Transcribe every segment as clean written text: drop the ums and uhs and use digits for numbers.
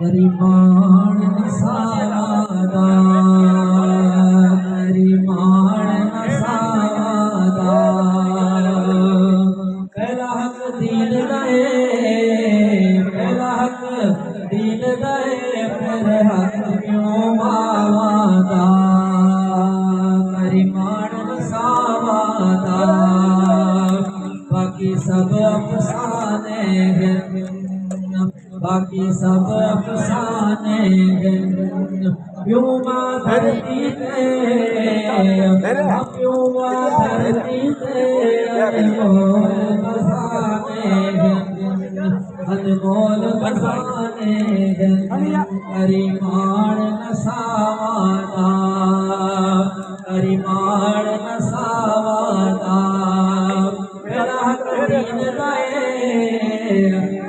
करीमान सादा करीमान सादा पहला हक दीन दे पहला हक दीन दे फिर हक क्यों मावादा करीमान सादा बाकी सब अफसाने हैं बाकी सब अफसाने व्योमा धरती पे व्योमा धरती पे अनमोल बसाने करीमान नसावादा करीमान नसावादा मेरा हक दीन गए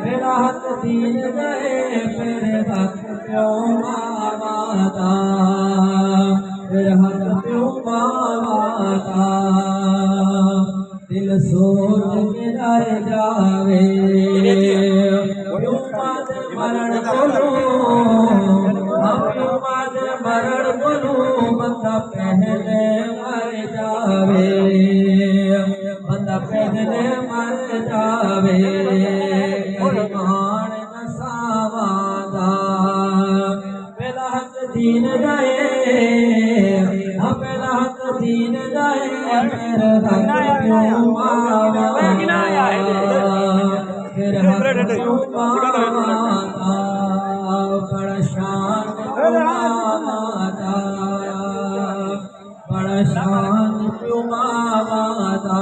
मेरा हक दीन गए मेरे हक क्यों मावादा मेरा हक क्यों मावादा दिल सोच के रह जावे मरण बोलो मरण बोलो बंदा पहले मर जावे बंदा पहले मर जावे करीमान नसावादा पहला हक दीन गए पहला हक दीन गए मेरे हक क्यों मावादा फिर हक क्यों मावादा बड़ा शान मावादा बड़ा शान क्यों मावादा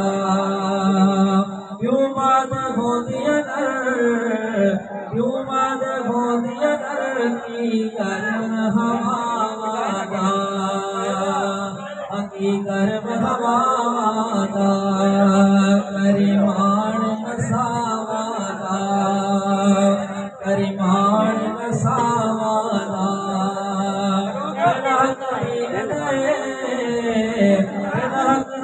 क्यों माद हो दिया क्यों माद हो दिया की कर्म हवादा की कर्म हवादा करीमान नसावादा करीमान नसावादा दीन दे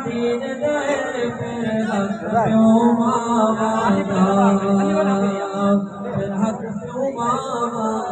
दीन दे फिर हक क्यों मावादा फिर हक क्यों मावादा